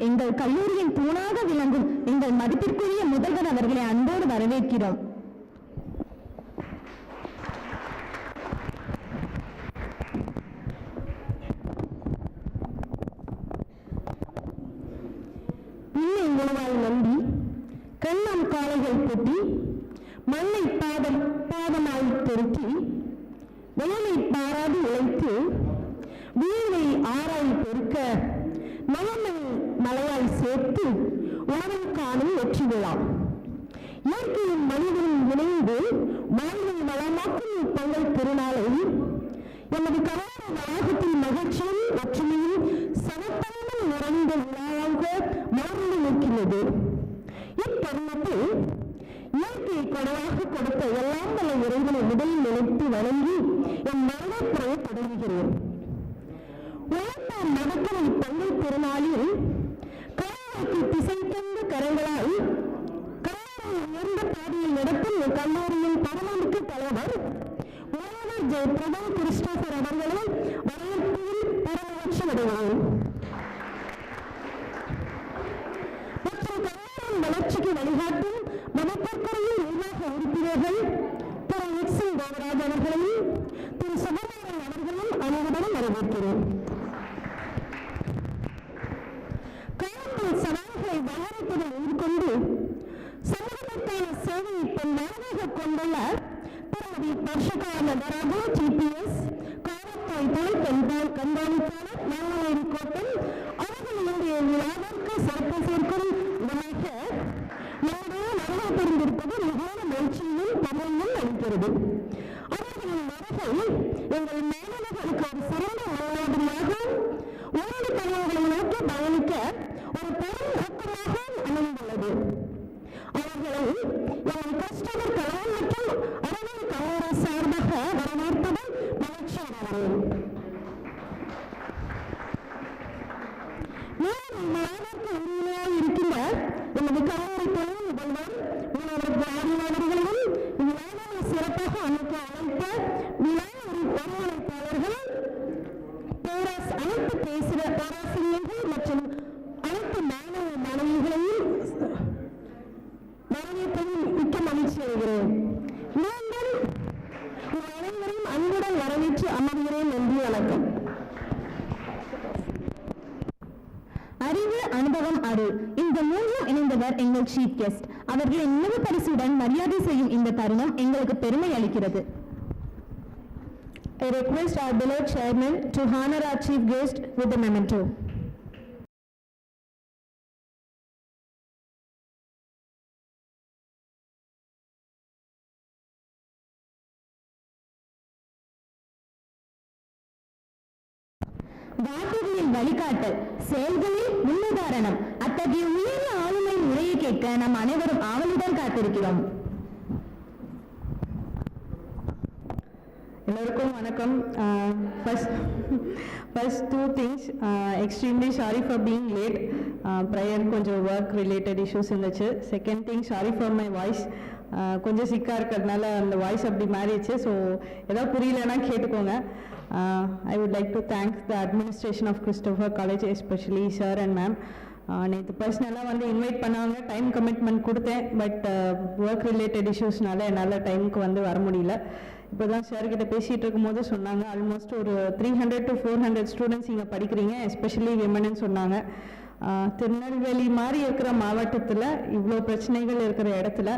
எங்கள் கல்லூரியின் தூணாக விளங்கும் எங்கள் மதிப்பிற்குரிய முதல்வர் அவர்களை அன்போடு வரவேற்கிறோம். பிள்ளை உணவாய் நம்பி கண்ணம் காலைகள் கொட்டி மண்ணை பாதமாய் பெருக்கி வேலை பாராது உழைத்து வீணை ஆராய் பெருக்க நலமை மலையாய் சேர்த்து உணவை காணும் வெற்றி விழா. இயற்கையும் மனிதனும் இணைந்து வாழ்வை வளமாக்கும் பொங்கல் திருநாளை எமது கலாச்சார வளாகத்தில் மகிழ்ச்சியும் ஒற்றுமையும் சமத்தன்மையும் நிறைந்த விழாவாக மாறி நிற்கிறது. இத்தருணத்தில் இயற்கையை கொடையாக கொடுத்த எல்லாம் வல்ல இறைவனை முதலில் நினைத்து வணங்கி என் மரணப்புறையை தொடங்குகிறேன். உழைப்பார் நடக்கும் இப்பொங்கல் திருநாளில் கலைஞருக்கு திசை தந்த கரங்களால் கலைஞரை உயர்ந்த பாதையில் நடத்தும் கல்லூரியின் பரமமிக்க தலைவர் மாணவர் ஜெயபிரதா கிறிஸ்டோபர் அவர்களை வரவேற்பதில் பெருமகிழ்ச்சி அடைகிறேன். மற்றும் கல்லூரியின் வளர்ச்சிக்கு வழிகாட்டும் மதத்திற்குரிய நிர்வாக உறுப்பினர்கள் திரு எக்ஸின் தேவராஜ் அவர்களையும் திரு சுபநாதன் அவர்களும் அனைவரும் வரவேற்கிறேன். காலத்தில் சவால்களை வளர்ப்பதில் எதிர்கொண்டு சமூகத்திற்கான சேவையை பெண்ணாக கொண்டுள்ள திருமதி பர்ஷகா நடராஜு டிபிஎஸ் காவல்துறை துணை கண்காணிப்பாளர் நாங்குநேரி கோட்டம் அவர்கள் இன்றைய விழாவிற்கு சிறப்பு சேர்க்கும் விதமாக நம்முடைய வருகை புரிந்திருப்பது மிகவும் மகிழ்ச்சியும் பெருமையும் அளிக்கிறது. அவர்களின் வருகை எங்கள் மாணவர்களுக்கு ஒரு சிறந்த முன்மாதிரியாக உணர்வு பணிகளை நோக்கி பயணிக்க ஒரு பெரும் ஊக்கமாக அமைந்துள்ளது. அவர்களை எங்கள் கிறிஸ்தவர் கலாம் மற்றும் அறிவியல் கல்லூரி சார்பாக வரவேற்பதில் மகிழ்ச்சி அடைகிறேன். மாணவருக்கு உரிமையாக இருக்கின்ற எமது கல்லூரி துணை முதல்வர் அவர்களையும் இவ்விழாவை சிறப்பாக அமைக்க அழைத்த விழா ஒருங்கிணைப்பாளர்கள் அனைத்து பேராசிரியர்கள் மற்றும் அனைத்து மாணவ மாணவிகளையும் வரவேற்பதில் மிக்க மகிழ்ச்சி அடைகிறேன். மீண்டும் அனைவரையும் அன்புடன் வரவேற்று அமர்கிறேன். நன்றி, வணக்கம். அறிவு, அனுபவம், அருள் இந்த மூன்றும் இணைந்தவர் எங்கள் சீஃப் கெஸ்ட். அவர்களின் நினைவு பரிசுடன் மரியாதை செய்யும் இந்த தருணம் எங்களுக்கு பெருமை அளிக்கிறது. I request our beloved chairman to honor our chief guest with the memento. வாக்குகளில் வழிகாட்டல், செயல்களில் முன்னுதாரணம், அத்தகைய உயர்ந்த ஆளுமை உரையை கேட்க நாம் அனைவரும் ஆவலுடன் காத்திருக்கிறோம். எல்லாருக்கும் வணக்கம். First two things, extremely sorry for being late. Prior கொஞ்சம் ஒர்க் ரிலேட்டட் இஷ்யூஸ் இருந்துச்சு. Second thing, sorry for my voice. கொஞ்சம் சிக்காக இருக்கிறதுனால அந்த வாய்ஸ் அப்படி மாறிடுச்சு. ஸோ ஏதாவது புரியலன்னா கேட்டுக்கோங்க. I would like to thank the administration of Christopher College, especially sir and ma'am. நேற்று பர்சனலாக வந்து இன்வைட் பண்ணாங்க, டைம் கமிட்மெண்ட் கொடுத்தேன். பட் ஒர்க் ரிலேட்டட் இஷ்யூஸ்னால என்னால் டைமுக்கு வந்து வர முடியல. இப்போ தான் சார்கிட்ட பேசிகிட்டு இருக்கும்போது சொன்னாங்க, ஆல்மோஸ்ட் ஒரு 300 to 400 ஸ்டூடெண்ட்ஸ் இங்கே படிக்கிறீங்க, எஸ்பெஷலி விமன்னு சொன்னாங்க. திருநெல்வேலி மாதிரி இருக்கிற மாவட்டத்தில் இவ்வளோ பிரச்சனைகள் இருக்கிற இடத்துல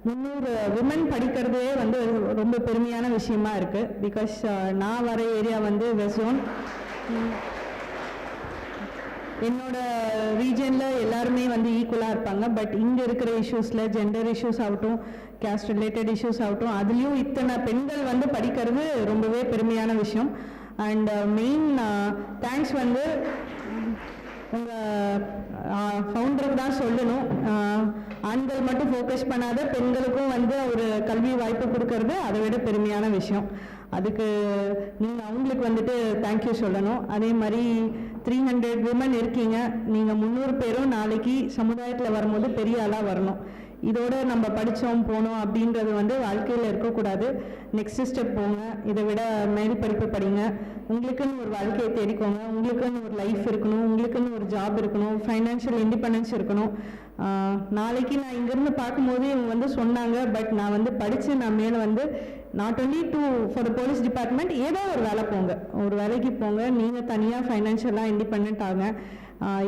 300 விமன் படிக்கிறதே வந்து ரொம்ப பெருமையான விஷயமா இருக்குது. பிகாஸ் நான் வர ஏரியா வந்து வெஸ்ட் ஜோன். என்னோட ரீஜனில் எல்லாருமே வந்து ஈக்குவலாக இருப்பாங்க. பட் இங்கே இருக்கிற இஷ்யூஸில் ஜெண்டர் இஷ்யூஸ் ஆகட்டும், கேஸ்ட் ரிலேட்டட் இஷ்யூஸ் ஆகட்டும், அதுலேயும் இத்தனை பெண்கள் வந்து படிக்கிறது ரொம்பவே பெருமையான விஷயம். அண்ட் மெயின் தேங்க்ஸ் வந்து உங்கள் ஃபவுண்டருக்கு தான் சொல்லணும். ஆண்கள் மட்டும் ஃபோக்கஸ் பண்ணாத பெண்களுக்கும் வந்து ஒரு கல்வி வாய்ப்பு கொடுக்கறது அதை விட பெருமையான விஷயம். அதுக்கு நீங்கள் அவங்களுக்கு வந்துட்டு தேங்க்யூ சொல்லணும். அதே மாதிரி 300 விமன் இருக்கீங்க, நீங்கள் 300 பேரும் நாளைக்கு சமுதாயத்தில் வரும்போது பெரிய ஆளாக வரணும். இதோட நம்ம படித்தோம் போனோம் அப்படின்றது வந்து வாழ்க்கையில் இருக்கக்கூடாது. நெக்ஸ்ட் ஸ்டெப் போங்க, இதை விட மேல் படிப்பு படிங்க, உங்களுக்குன்னு ஒரு வாழ்க்கையை தேடிக்கோங்க, உங்களுக்குன்னு ஒரு லைஃப் இருக்கணும், உங்களுக்குன்னு ஒரு ஜாப் இருக்கணும், ஃபைனான்ஷியல் இண்டிபெண்டன்ஸ் இருக்கணும். நாளைக்கு நான் இங்கேருந்து பார்க்கும்போது இவங்க வந்து சொன்னாங்க, பட் நான் வந்து படித்து நான் மேலே வந்து not only for the police department, ஏதோ ஒரு வேலை போங்க, ஒரு வேலைக்கு போங்க, நீங்கள் தனியாக ஃபைனான்ஷியலாக இண்டிபெண்ட் ஆகுங்க,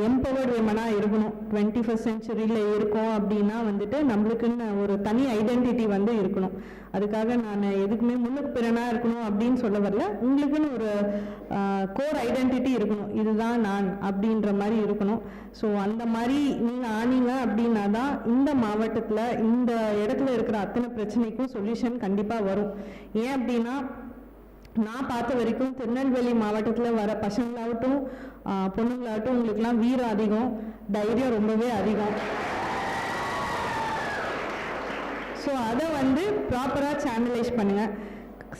எம்பவர்டு விமனாக இருக்கணும். 21st சென்ச்சுரியில் இருக்கோம் அப்படின்னா வந்துட்டு நம்மளுக்குன்னு ஒரு தனி ஐடென்டிட்டி வந்து இருக்கணும். அதுக்காக நான் எதுக்குமே முன்னுக்கு பிறனாக இருக்கணும் அப்படின்னு சொல்ல வரல, உங்களுக்குன்னு ஒரு கோர் ஐடென்டிட்டி இருக்கணும், இதுதான் நான் அப்படின்ற மாதிரி இருக்கணும். ஸோ அந்த மாதிரி நீங்கள் ஆனீங்க அப்படின்னா தான் இந்த மாவட்டத்தில் இந்த இடத்துல இருக்கிற அத்தனை பிரச்சனைக்கும் சொல்யூஷன் கண்டிப்பாக வரும். ஏன் அப்படின்னா நான் பார்த்த வரைக்கும் திருநெல்வேலி மாவட்டத்தில் வர பசங்களாகட்டும் பொண்ணுங்களாகட்டும் உங்களுக்குலாம் வீரம் அதிகம், தைரியம் ரொம்பவே அதிகம். ஸோ அதை வந்து ப்ராப்பராக சேனலைஸ் பண்ணுங்கள்,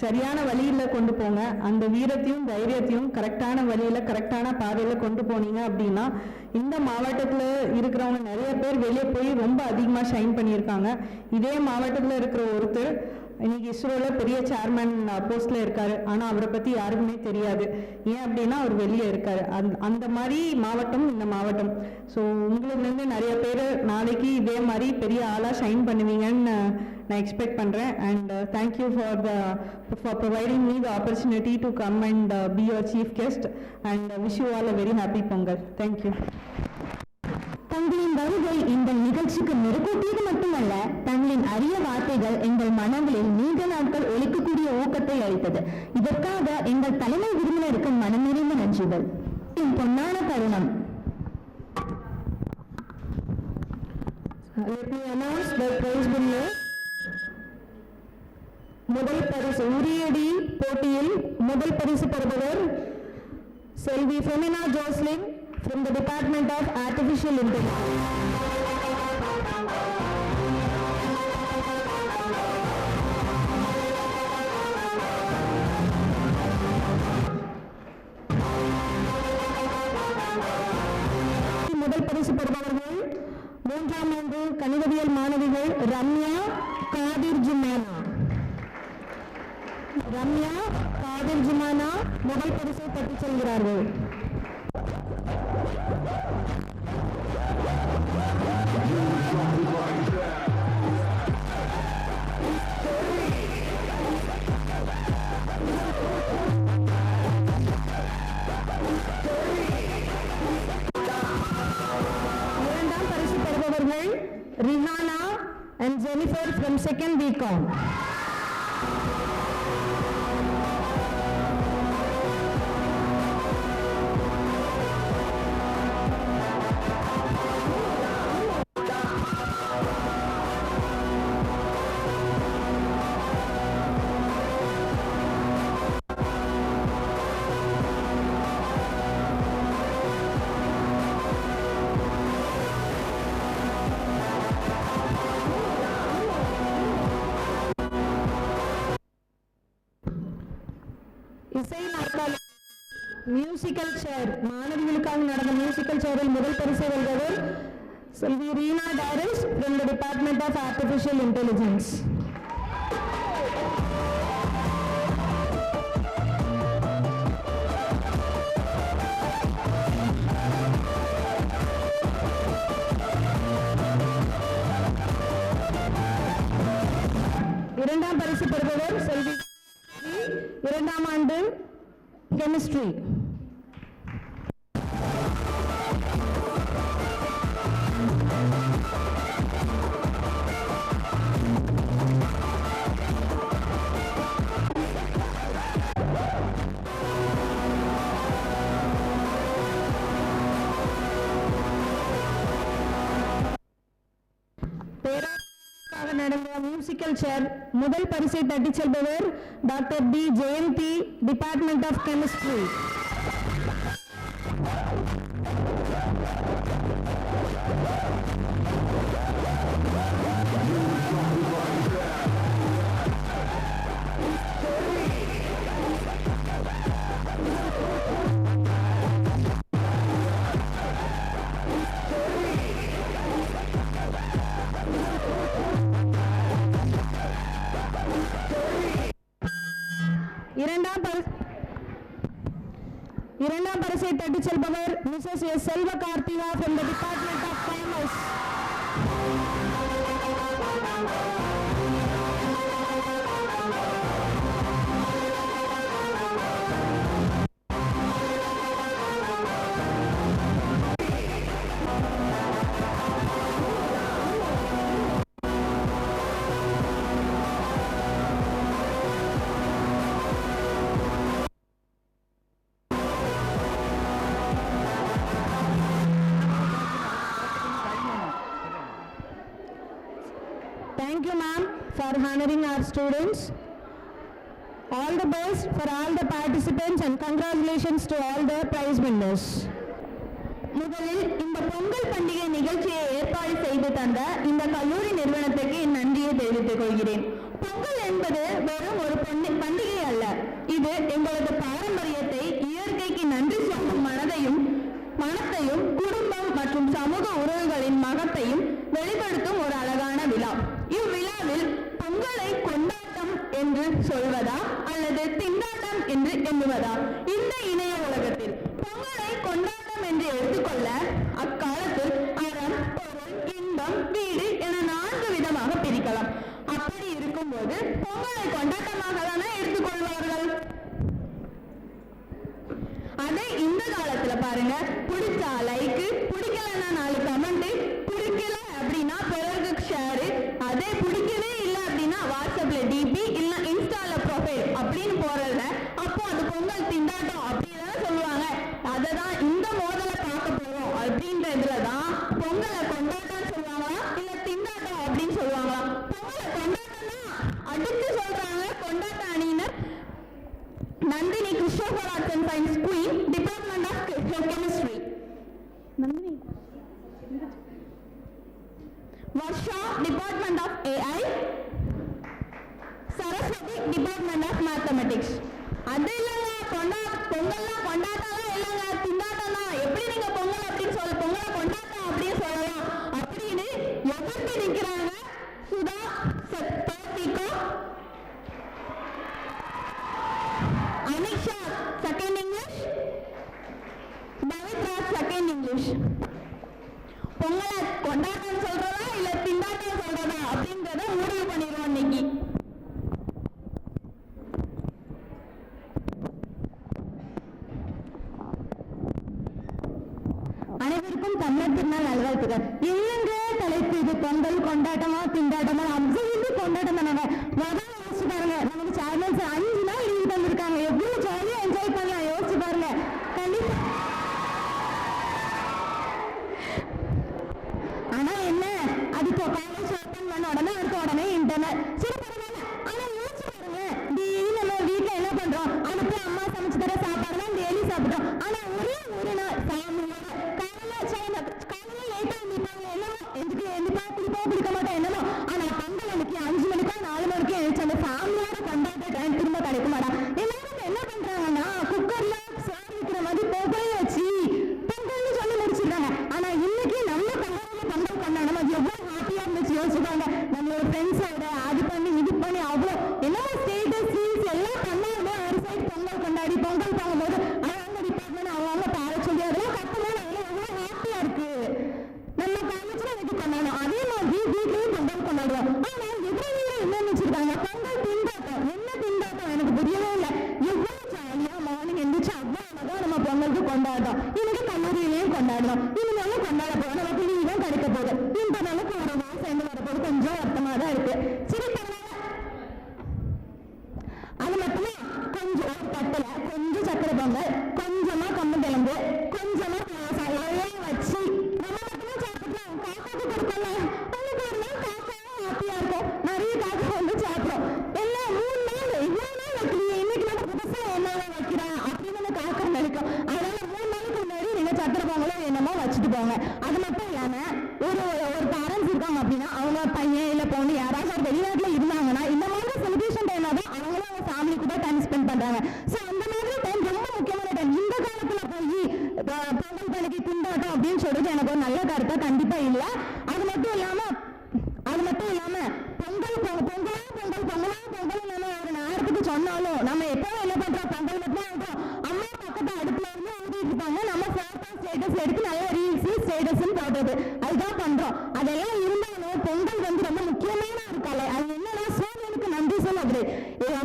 சரியான வழியில் கொண்டு போங்க. அந்த வீரத்தையும் தைரியத்தையும் கரெக்டான வழியில் கரெக்டான பாதையில் கொண்டு போனீங்க அப்படின்னா இந்த மாவட்டத்தில் இருக்கிறவங்க நிறைய பேர் வெளியே போய் ரொம்ப அதிகமாக ஷைன் பண்ணியிருக்காங்க. இதே மாவட்டத்தில் இருக்கிற ஒருத்தர் இன்னைக்கு இஸ்ரோவில் பெரிய சேர்மேன் போஸ்டில் இருக்காரு, ஆனால் அவரை பற்றி யாருக்குமே தெரியாது. ஏன் அப்படின்னா அவர் வெளியே இருக்காரு. அந்த மாதிரி மாவட்டம் இந்த மாவட்டம். ஸோ உங்களுக்குலேருந்து நிறைய பேர் நாளைக்கு இதே மாதிரி பெரிய ஆளாக ஷைன் பண்ணுவீங்கன்னு நான் எக்ஸ்பெக்ட் பண்ணுறேன். And thank you for providing me the opportunity to come and be your chief guest and wish you all a very happy Pongal. Thank you. தங்களின் வருகை இந்த நிகழ்ச்சிக்கு மெருகூட்டியது மட்டுமல்ல, தங்களின் அரிய வார்த்தைகள் எங்கள் மனங்களில் நீண்ட நாட்கள் ஒலிக்கக்கூடிய ஊக்கத்தை அளித்தது. இதற்காக எங்கள் தலைமை விருந்தினருக்கு மனம் நிறைந்த நன்றிகள். பொன்னான தருணம். முதல் பரிசு உரியடி போட்டியில் முதல் பரிசு பெறுபவர் செல்வி Femina Joslin from the Department of Artificial Intelligence. முதல் பரிசு பெறுபவர்கள் 3ஆம் ஆண்டு கணிதவியல் மாணவிகள் ரம்யா காதிர் ஜுமானா. ரம்யா காதிர் ஜுமானா முதல் பரிசை பெற்றுச் செல்கிறார்கள். இரண்டாம் பரிசு பெறுபவர்கள் Rihana and Jennifer from 2nd BCom. Musical chair மாணவிகளுக்காக நடந்த மியூசிக்கல் சேரில் முதல் பரிசை வெல்பவர் செல்வி Reena Doris from the Department of Artificial Intelligence. இரண்டாம் பரிசு பெறுபவர் செல்வி 2ஆம் ஆண்டு கெமிஸ்ட்ரி. நடந்த மியூசிக்கல் சேர் முதல் பரிசை தட்டிச் செல்பவர் doctor D Jayanthi, department of chemistry. இரண்டாம் பரிசை தட்டிச் செல்பவர் மிஸ்ஸஸ் எஸ் செல்வ Karthika from the Department of Commerce. Thank you, ma'am, for honoring our students. All the best for all the participants and congratulations to all the prize winners. முதலில் இந்த பொங்கல் பண்டிகை நிகழ்ச்சியை ஏற்பாடு செய்து தந்த இந்த கல்லூரி நிறுவனத்துக்கு என் நன்றியை தெரிவித்துக் கொள்கிறேன். பொங்கல் என்பது வெறும் ஒரு பண்டிகை அல்ல, இது எங்களது பாரம்பரியத்தை, இயற்கைக்கு நன்றி சொல்லும் மனத்தையும் குடும்பம் மற்றும் சமூக உறவுகளின் மகத்தையும் வெளிப்படுத்தும் ஒரு அழகான விழா. இவ்விழாவில் பொங்கலை கொண்டாட்டம் என்று சொல்வதா அல்லது திண்டாட்டம் என்று எண்ணுவதா? இந்த இணைய உலகத்தில் பொங்கலை கொண்டாட்டம் என்று எடுத்துக்கொள்ள அக்காலத்தில் அறம், பொருள், இன்பம், வீடு என 4 விதமாக பிரிக்கலாம். அப்படி இருக்கும்போது பொங்கலை கொண்டாட்டமாக தானே எடுத்துக்கொள்வார்கள். அதே இந்த காலத்துல பாருங்க, பிடிச்சா லைக்கு, பிடிக்கலன்னா 4 கமெண்ட், பிடிக்கல அப்படின்னா பிறருக்கு ஷேரு, அதே பிடிக்கவே இல்லை அப்படின்னா வாட்ஸ்அப்ல டிபி இல்ல இன்ஸ்டால ப்ரொஃபைல் அப்படின்னு போறதுல அப்போ அது பொங்கல் திண்டாட்டம் அப்படின்னு சொல்லுவாங்க. அதை தான் இந்த மோதலை பார்க்க போறோம் அப்படின்றதுலதான் பொங்கலை கொண்டாட்டம் சொல்லுவாங்களா இல்ல திண்டாட்டம் அப்படின்னு சொல்லுவாங்களா? பொங்கலை கொண்டாட்டம்னா அடுத்து சொல்றாங்க கொண்டாட்ட அணியினர் Nandini Christopher arts and science queen, department of chemistry. Nandini Varsha, department of AI. Saraswathi, department of mathematics. அது இல்லைங்க, பொங்கல்லாம் கொண்டாட்டம் இல்லைங்க, திண்டாட்டம் தான். எப்படி நீங்க பொங்கல் அப்படின்னு சொல்ல, பொங்கலை கொண்டாட்டம் அப்படின்னு சொல்லலாம் அப்படின்னு எதிர்த்து நிற்கிறாங்க Sudha, Thothika, Anisha second English, Pavithra second English. பொங்கலை கொண்டாட்டம் சொல்றதா இல்ல திண்டாட்டம் சொல்றதா அப்படின்றத முடிவு பண்ணிடுவோம் இன்னைக்கு. அனைவருக்கும் தமிழர் திருநாள் நல்வாழ்த்துக்கள். இல்லைங்க தலைப்பு, இது பொங்கல் கொண்டாட்டமா திண்டாட்டமா? அப்சல்யூட்லி கொண்டாட்டம் தானங்க. முதல்ல யோசிச்சு பாருங்க, நமக்கு சேனல்ஸ் 5 நாள் லீவ் தந்திருக்காங்க, எவ்வளவு ஜாலியா என்ஜாய் பண்ணலாம். யோசிச்சு பாருங்க. கண்டிப்பா. ஆனா என்ன, அது காலேஜ் ஓப்பன் பண்ண உடனே அடுத்த உடனே இன்டர்நெட். சரி பரவாயில்ல, ஆனா யோசிச்சு பாருங்க, டெய்லி நம்ம வீட்டுல என்ன பண்றோம், அடுத்து அம்மா சமைச்சு தர சாப்பாடு தான் டெய்லி சாப்பிடுறோம். ஆனா ஒரே ஒரு நாள் ஃபேமிலியோட காலையில லேட்டா எழுந்திருப்பாங்க, என்னமோ எதுக்கு எழுந்திப்பா பிடிக்க மாட்டேன் என்னமோ. ஆனா பொங்கல் அன்னைக்கு 5 மணிக்கோ 4 மணிக்கோ எழுந்துச்சு அந்த ஃபேமிலியோட கொண்டாட்ட டைம் திரும்ப கிடைக்க மாட்டா. எல்லாரும் என்ன பண்றாங்கன்னா குக்கர்ல சோறு வைக்கிற மாதிரி பொங்கல் வச்சு பொங்கல்னு சொல்லி முடிச்சிருக்காங்க. ஆனா இன்னைக்கு நம்ம பொங்கல் கொண்டாடணும், அது எவ்வளவு ஹாப்பியா இருந்துச்சு யோசிப்பாங்க. நம்மளோட ஃப்ரெண்ட்ஸோட அது பண்ணி இது பண்ணி அவ்வளோ என்னமோ ஸ்டேட்டஸ் ரீல்ஸ் எல்லாம் பண்ணாங்க. ஒரு சைடு பொங்கல் கொண்டாடி பொங்கல் போகும்போது அவங்க டிபார்ட்மெண்ட் அவங்க பாட சொல்லி அதெல்லாம் கத்தும்போது அதெல்லாம் எவ்வளவு ஹாப்பியா இருக்கு. நம்ம காலேஜ்ல எனக்கு கொண்டாடணும், அதே மாதிரி வீட்லயும் பொங்கல் கொண்டாடுவோம். ஆனா எதிரில என்ன நினைச்சிருக்காங்க, பொங்கல் திண்டாட்டம். என்ன திண்டாட்டம் எனக்கு புரியவே இல்லை. எவ்வளவு ஜாலியா மார்னிங் எந்திரிச்சு அவ்வளோ அழகா நம்ம பொங்கலுக்கு கொண்டாடுறோம். இன்னைக்கு கல்லூரியிலையும் கொண்டாடுறோம், இனிமேலும் கொண்டாட போறோம். நமக்கு லீவும் கிடைக்க போகுது. இந்த அளவுக்கு ஒரு நாள் சேர்ந்து வரப்போது கொஞ்சம் வருத்தமா தான் இருக்கு. சரி அது மட்டுமே கொஞ்சம் ஒரு தட்டுல கொஞ்சம் சக்கரை பொங்கல், கொஞ்சமா கம்பு கிழங்கு, கொஞ்சமா வச்சு நம்ம மட்டுமே சாப்பிடலாம். காக்காக்கு கொடுக்கலாம், அன்னைக்கு ஒரு நாள் காக்காவும் ஹாப்பியா இருக்கும். நிறைய காக்கா வந்து சாப்பிடும். எல்லாம் 3 நாள் இவ்வளவு நாள் வைக்கிறீங்க, இன்னைக்கு நம்ம புதுசா என்ன வைக்கிறேன் அப்படின்னு அந்த காக்கா நினைக்கும். அதனால 3 நாளுக்கு முன்னாடி நீங்க சக்கரை பொங்கலோ என்னமோ வச்சுட்டு போங்க. அது மட்டும் இல்லாம ஒரு பேரண்ட்ஸ் இருக்காங்க அப்படின்னா அவங்க பையன் இல்ல பொண்ணு யாராவது ஒரு வெளிநாட்டுல இருந்தாங்கன்னா இந்த மாதிரி செலிப்ரேஷன் டைம்ல தான் அவங்களும் அவங்க ஃபேமிலி கூட டைம் ஸ்பெண்ட் பண்றாங்க. சோ அந்த மாதிரி டைம் ரொம்ப முக்கியமான டைம். இந்த காலத்துல போய் பொங்கல் பண்டிகை திண்டாட்டம் அப்படின்னு சொல்றது எனக்கு ஒரு நல்ல கருத்தா கண்டிப்பா இல்ல. அது மட்டும் இல்லாம பொங்கல் நம்ம ஒரு நேரத்துக்கு சொன்னாலும் நம்ம எப்பவும் என்ன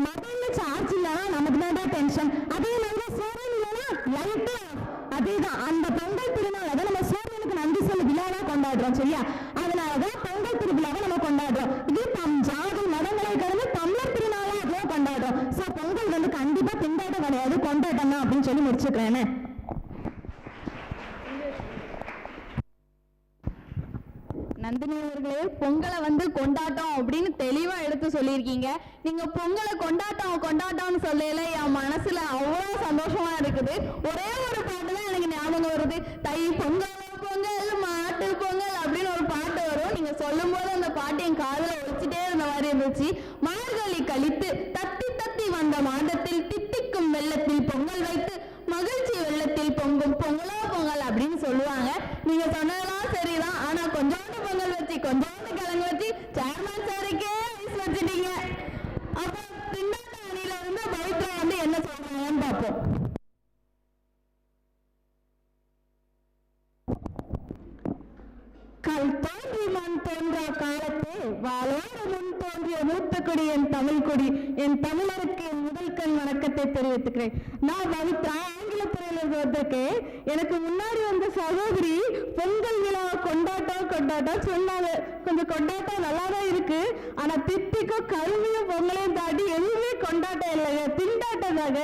மொபைல்ல சார்ஜ் இல்லைன்னா நமக்கு தான் டென்ஷன். அதே மாதிரி சூரியன் இல்லைன்னா லைட்டு. அதேதான் அந்த பொங்கல் திருநாள் தான் நம்ம சூரியனுக்கு நன்றி சொல்ல விழாவா கொண்டாடுறோம். சரியா? அதனாலதான் பொங்கல் திருவிழாவை நம்ம கொண்டாடுறோம். இது ஜாதி மதங்களை கடந்து தமிழர் திருநாளா அதுவும் கொண்டாடுறோம். சோ பொங்கல் வந்து கண்டிப்பா திண்டாட்டம் கிடையாது, கொண்டாட்டம் தான் அப்படின்னு சொல்லி முடிச்சுக்கிறேன். நந்தினி அவர்களே, பொங்கலை வந்து கொண்டாட்டம் அப்படின்னு தெளிவா எடுத்து சொல்லியிருக்கீங்க. நீங்க பொங்கலை கொண்டாட்டம்னு சொல்லல என் மனசுல அவ்வளவு சந்தோஷமா இருக்குது. ஒரே ஒரு பாட்டு தான் எனக்கு ஞாபகம் வருது. தை பொங்கல் பொங்கல் மாட்டு பொங்கல் அப்படின்னு ஒரு பாட்டு வரும். நீங்க சொல்லும் போது அந்த பாட்டு என் காதுல ஒழிச்சுட்டே இருந்த மாதிரி இருந்துச்சு. மார்கழி கழித்து தத்தி தத்தி வந்த மாதத்தில் தித்திக்கும் வெள்ளத்தில் பொங்கல் வைத்து மகிழ்ச்சி வெள்ளத்தில் பொங்கும் பொங்கலோ பொங்கல் அப்படின்னு சொல்லுவாங்க. நீங்க சொன்னதெல்லாம் சரிதான். ஆனா கொஞ்சோண்டு பொங்கல் வச்சு கொஞ்சோண்டு கிழங்கு வச்சு சேர்மன் சாருக்கே ஐஸ் வச்சுட்டீங்க. அப்ப திண்டாட்ட அணியில இருந்து பவித்ரா வந்து என்ன சொல்றாங்கன்னு பார்ப்போம். கல் தோன்றி மண் தோன்றா காலத்தே வாழோடு முன் தோன்றிய மூத்தக்குடி என் தமிழ் கொடி. என் தமிழருக்கு என் முதல் கண் வணக்கத்தை தெரிவித்துக்கிறேன். நான் பவித்ரா, ஆங்கில துறையிலிருந்து வந்திருக்கேன். எனக்கு முன்னாடி வந்த சகோதரி பொங்கல் விழா கொண்டாட்டம் சொன்னாங்க. கொஞ்சம் கொண்டாட்டம் நல்லாதான் இருக்கு. ஆனா தித்திக்கும் கருமையும் பொங்கலையும் தாண்டி எதுவுமே கொண்டாட்டம் இல்லைங்க, திண்டாட்டம் தாங்க.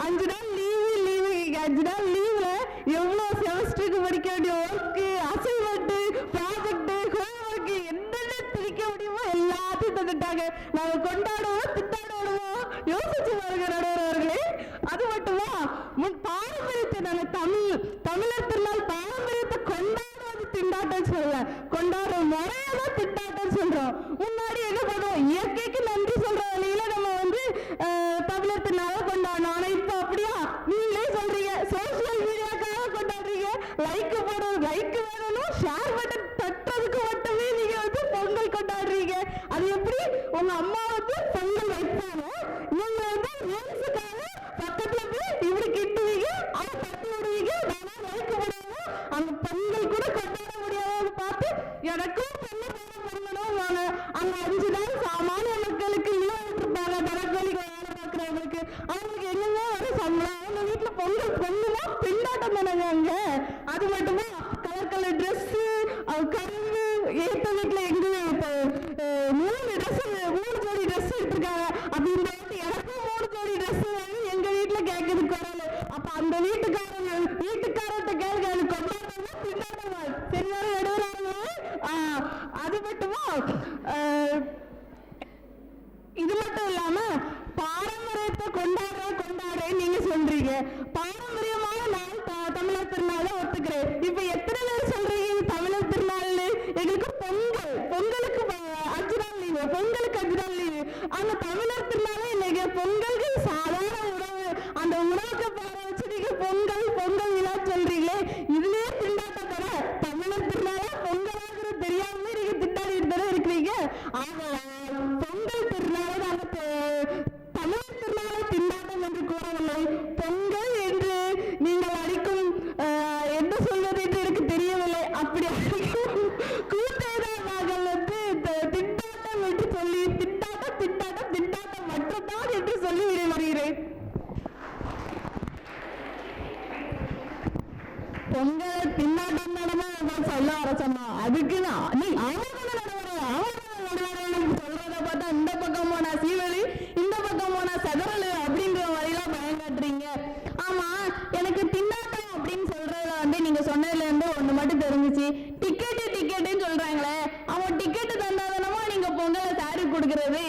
5 நாள் லீவு 5 நாள் லீவ்ல எவ்வளவு செமஸ்டருக்கு படிக்க வேண்டிய ஒர்க்கு, அசைன்மெண்ட், ப்ராஜெக்ட், ஹோம்ஒர்க் என்னென்ன திணிக்க முடியுமோ எல்லாத்தையும் தந்துட்டாங்க. நாங்க கொண்டாடுவோம் திண்டாடுவோம். யோசிச்சு பாருங்க நடுவர் அவர்களே. அது மட்டுமா, பாரம்பரியத்தை நாங்க தமிழர் திருநாள் பாரம்பரியத்தை கொண்டாடுவது திண்டாட்டம் சொல்ல, கொண்டாடுற முறையதான் திண்டாட்டம் சொல்றோம். முன்னாடி என்ன பண்ணுவோம், இயற்கைக்கு நன்றி சொல்ற வழியில நம்ம வந்து தமிழர் திருநாளை கொண்டாடணும். ஆனா இப்ப அப்படியா? நீங்களே சொல்றீங்க சோசியல் மீடியாக்காக கொண்டாடுறீங்க. லைக் வேணும், ஷேர் பட்டன் தட்டுறதுக்கு மட்டுமே நீங்க வந்து பொங்கல் கொண்டாடுறீங்க. அது எப்படி? உங்க அம்மா வந்து பொங்கல் வைப்பாங்க, நீங்க வந்து ரீல்ஸுக்காக பக்கத்துல போய் இப்படி கிட்டுவீங்க, அதை தட்டி விடுவீங்க, நானா லைக் பண்ணுவாங்க. அந்த பொங்கல் கூட கொண்டாட முடியாத பார்த்து எனக்கும் பொங்கணும் வாங்க. அங்க 5 நாள் சாமானிய மக்களுக்கு லீவ் விட்டுருப்பாங்க, தரக்கோழிக்கு வேலை பார்க்குறவங்களுக்கு. அவங்களுக்கு என்னங்க வர சம்பளம்? அவங்க வீட்டுல பொங்கலுமா திண்டாட்டம் தானங்க அங்க. அது மட்டுமா, கலர் ட்ரெஸ், கரும்பு ஏத்த வீட்டுல எங்க 3 ஜோடி ட்ரெஸ் எடுத்திருக்காங்க. அப்படி இந்த எனக்கும் 3 ஜோடி ட்ரெஸ் எங்க வீட்டுல கேட்குது குரல். அப்ப அந்த வீட்டுக்காரத்தை கேட்க அது கொண்டாட்டமா திண்டாட்டமா? சரியான நடுவராங்க. அது மட்டுமா, இது மட்டும் இல்லாம பாரம்பரியத்தை கொண்டாடுற நீங்க சொல்றீங்க. பாரம்பரியமான நாள் தமிழர் திருநாளை ஒத்துக்கிறேன். இப்ப எத்தனை பேர் சொல்றீங்க தமிழர் திருநாள்? எங்களுக்கு பொங்கலுக்கு 5 நாள் லீவு, பொங்கலுக்கு 5 நாள் லீவு. அந்த தமிழர் திருநாளை இன்னைக்கு பொங்கலுக்கு சாதாரண உணவு, அந்த உணவுக்கு பேர வச்சு நீங்க பொங்கல் விழா சொல்றீங்களே, இதுலயே திண்டாட்டம் தர. தமிழர் திருநாளை பொங்கலாக தெரியாம நீங்க திண்டாடிட்டு தானே இருக்கிறீங்க. பொங்கல் திருநாளை நாங்க தமிழர் திருநாளை திண்டாட்டம் என்று கூறவில்லை. பொங்கல் என்று நீங்கள் அடிக்கும் என்ன சொல்வது என்று எனக்கு தெரியவில்லை. அப்படி கூட்டேதான் நாங்கள் வந்து திண்டாட்டம் என்று சொல்லி திண்டாட்டம் மட்டும்தான் என்று சொல்லி வருகிறேன். பொங்கல் திண்டாட்டம் நடமா சொல்ல வர சொன்னா அதுக்கு சொல்றத பார்த்தா இந்த பக்கம் போனா சீவலி, இந்த பக்கம் போனா சதறலு அப்படிங்கிற மாதிரிலாம் பயங்காட்டுறீங்க. ஆமா, எனக்கு திண்டாட்டம் அப்படின்னு சொல்றதுல வந்து நீங்க சொன்னதுல இருந்து ஒண்ணு மட்டும் தெரிஞ்சிச்சு. டிக்கெட்டுன்னு சொல்றாங்களே, அவன் டிக்கெட்டு தந்தாதனமா நீங்க பொங்கலை சாரி கொடுக்கறது.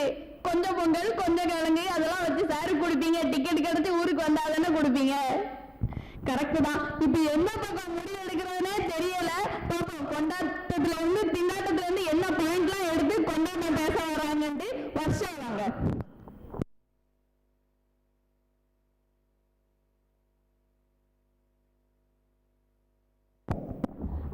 கொஞ்சம் பொங்கல் கொஞ்சம் கிழங்கு அதெல்லாம் வச்சு சாரி கொடுப்பீங்க. டிக்கெட் கிடைச்சி ஊருக்கு வந்தாதானே கொடுப்பீங்க. கரெக்ட் தான். இப்ப எந்த பக்கம் முடிவு எடுக்கிறதுனே தெரியல. பாப்போம், கொண்டாட்டத்துல இருந்து திண்டாட்டத்துல இருந்து என்ன பாயிண்ட் எல்லாம் எடுத்து கொண்டாட்டம் பேச வராங்கன்ட்டு வருஷம் வாங்க.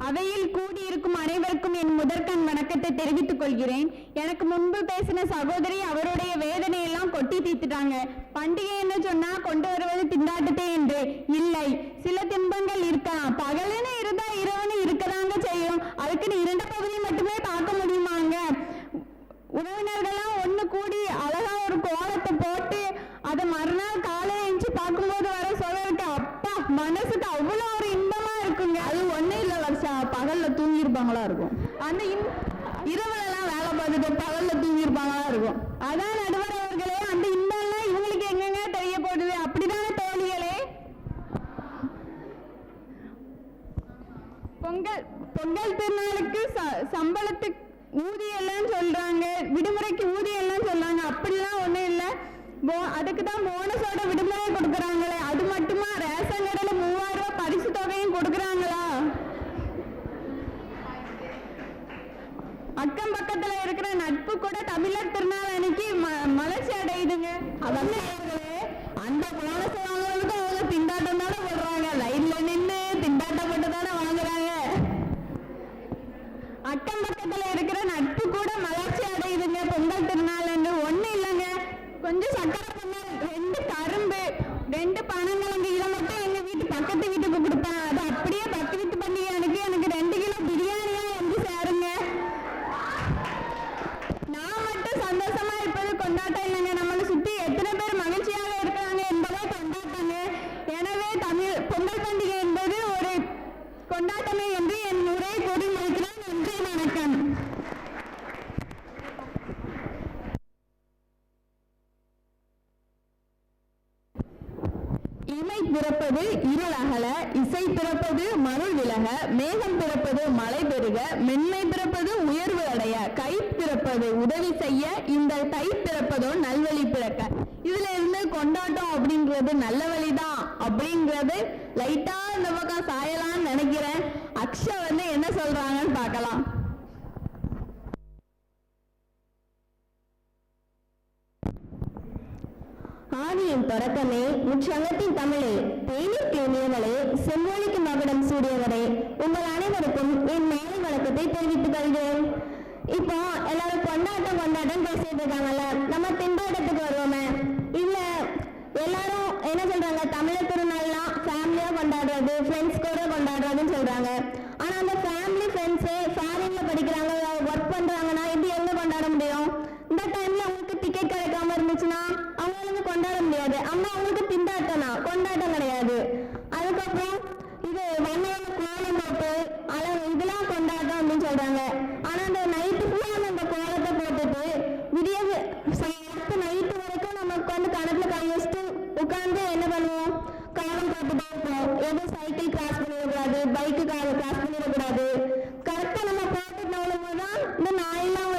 அவையில் கூடியிருக்கும் அனைவருக்கும் என் முதற்கண் வணக்கத்தை தெரிவித்துக் கொள்கிறேன். எனக்கு முன்பு பேசின சகோதரி அவருடைய வேதனையெல்லாம் கொட்டி தீர்த்துட்டாங்க. பண்டிகை என்ன சொன்னா கொண்டு வருவது திண்டாட்டத்தை என்று இல்லை. சில தின்பங்கள் இருக்கலாம், பகலுன்னு இருந்தா இரவுன்னு இருக்கதாங்க செய்யும். அதுக்குன்னு 2 பகுதி மட்டுமே பார்க்க முடியுமாங்க? உறவினர்கள்லாம் ஒண்ணு கூடி அழகா ஒரு கோலத்தை போட்டு அதை மறுநாள் காலையில எழுந்து பார்க்கும்போது வர சொல்ல இருக்கு, அப்பா மனசுக்கு அவ்வளோ ஒரு இன்பமா இருக்குங்க. அது ஒன்றும் இல்லை வருஷா, பகல்ல தூங்கியிருப்பாங்களா இருக்கும். அந்த இரவுல எல்லாம் வேலை பார்த்துட்டு பகல்ல தூங்கியிருப்பாங்களா இருக்கும். அதான் நடுவர் அவர்களே, அந்த இன்பம்லாம் இவங்களுக்கு எங்கெங்க தெரிய போடுது? அப்படிதானே தோழிகளே? பொங்கல் திருநாளுக்கு சம்பளத்துக்கு ஊதியம் எல்லாம் சொல்றாங்க, விடுமுறைக்கு ஊதியம் எல்லாம் சொல்றாங்க. அப்படிலாம் ஒண்ணும் இல்லை. அதுக்கு தான் போனஸோட விடுமுறை கொடுக்குறாங்களே, அது மட்டுமா? ரேஷன் கடையில 3000 ரூபாய் பரிசு தொகையும் கொடுக்குறாங்களா? அக்கம் பக்கத்துல இருக்கிற நட்பு கூட தமிழர் திருநாள் அன்னைக்கு மலர்ச்சி அடையுதுங்க. அதெல்லாம் அந்த போனஸ் வாங்குறதுக்கு அவங்க திண்டாட்டம் தானே போடுறாங்க, லைன்ல நின்று திண்டாட்டப்பட்டு தானே வாங்குறாங்க. அக்கம் பக்கத்துல இருக்கிற நட்பு கூட மலர்ச்சி அடையுதுங்க பொங்கல் திருநாள் அன்று. ஒண்ணு இல்லைங்க, கொஞ்சம் சக்கரை பொங்கல், 2 கரும்பு, 2 பனங்கிழங்கு, இதை மட்டும் எங்க வீட்டு பக்கத்து வீட்டுக்கு கொடுப்பேன். அது அப்படியே பக்கத்து வீட்டு பண்டிகை அன்னைக்கு எனக்கு 2 கிலோ பிரியாணியா வந்து சேருங்க. நான் மட்டும் சந்தோஷமா இருப்பது கொண்டாட்டம் இல்லைங்க, நம்மளை சுத்தி எத்தனை பேர் மகிழ்ச்சியாக இருக்கிறாங்க என்பதை கொண்டாட்டங்க. எனவே பொங்கல் பண்டிகை என்பது ஒரு கொண்டாட்டமே என்று என் உரையை கூறி முடிக்கிறேன். நன்றி, வணக்கம். இமை பிறப்பது இருளகல, இசை பிறப்பது மருள் விலக, மேகம் பிறப்பது மழை பெருக, மென்மை பிறப்பது உயர்வு அடைய, கை பிறப்பது உதவி செய்ய, இந்த கை பிறப்பதோ நல்வழி பிறக்க. இதுல இருந்து கொண்டாட்டம் அப்படிங்கிறது நல்ல வழிதான் அப்படிங்கிறது லைட்டா இந்த பக்கம் சாயலான்னு நினைக்கிறேன். அக்ஷா என்ன சொல்றாங்கன்னு பார்க்கலாம். ஆதியின் தொடக்கமே, முச்சங்கத்தின் தமிழே, தேநீர் கேணியவளே, செம்மொழிக்கு மகுடம் சூடியவரே, உங்கள் அனைவருக்கும் என் மேலை வணக்கத்தை தெரிவித்துக் கொள்கிறேன். இப்போ எல்லாரும் கொண்டாட்டம் பேசிட்டு இருக்காங்கல்ல, நம்ம திண்டாட்டத்துக்கு வருவோமே. இல்ல எல்லாரும் என்ன சொல்றாங்க, தமிழர் திருநாள்லாம் ஃபேமிலியா கொண்டாடுறது, ஃப்ரெண்ட்ஸ் கூட கொண்டாடுறதுன்னு சொல்றாங்க. ஆனா அந்த ஃபேமிலி ஃப்ரெண்ட்ஸு ஃபாரின்ல படிக்கிறாங்க, ஒர்க் பண்றாங்கன்னா எப்படி எங்க கொண்டாட முடியும்? இந்த டைம்ல அவங்களுக்கு டிக்கெட் கிடைக்காம இருந்துச்சுன்னா அவங்களுக்கு கொண்டாட முடியாது. அம்மா அவங்களுக்கு திண்டாட்டம்னா கொண்டாட்டம் கிடையாது. அதுக்கப்புறம் இது வண்ணையான கோலம் போட்டு இதெல்லாம் கொண்டாட்டம் அப்படின்னு சொல்றாங்க. ஆனா அந்த நைட்டு ஃபுல்லா அந்த கோலத்தை போட்டுட்டு விடிய நைட்டு வரைக்கும் நமக்கு கணக்குல கை வச்சுட்டு உட்காந்து என்ன பண்ணுவோம், கோலம் போட்டுட்டே இருப்போம். எதுவும் சைக்கிள் கிராஸ் பண்ணிடக்கூடாது, பைக்கு கிராஸ் பண்ணிடக்கூடாது. கரெக்டா நம்ம போட்டுட்டோம் போதுதான் இந்த நாயெல்லாம்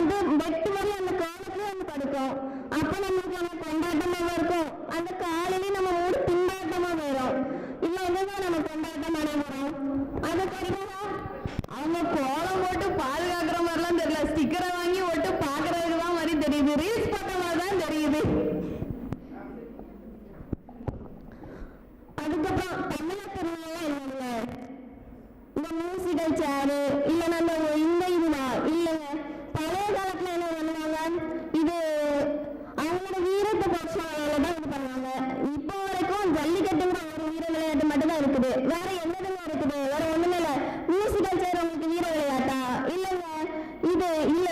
வெட்டு மாதிரி அந்த கோலத்துல படுக்கும். அப்ப நம்மளுக்கு கொண்டாட்டமா இருக்கும். அந்த காலையில நம்ம மூடு திண்டாட்டமா போயிடும். இல்ல என்னதான் நம்ம கொண்டாட்டம் அடைகிறோம். அது கிடைக்குதா? அவங்க கோலம் போட்டு பாதுகாக்கிற மாதிரிலாம் தெரியல, ஸ்டிக்கரை வாங்கி போட்டு பாக்குறதுதான் மாதிரி தெரியுது, ரீல்ஸ் போட்ட மாதிரிதான் தெரியுது. அதுக்கப்புறம் தமிழர் திருநாள் இல்லைங்க, இந்த மியூசிக்கல் சேரு இல்லைன்னா இந்த இதுனா இல்லைங்க. பழைய காலத்துல என்ன பண்ணுவாங்க, இது அவங்களோட வீரத்தை பரிசாலதான் இது பண்ணுவாங்க. இப்போ வரைக்கும் ஜல்லிக்கட்டுங்கிற ஒரு வீர விளையாட்டு மட்டும் தான் இருக்குது. வேற என்னதுங்க இருக்குது? வேற ஒண்ணுமே இல்லை. மியூசிக்கல் சேர் உங்களுக்கு வீர விளையாட்டா? இல்லைங்க, இது இல்ல.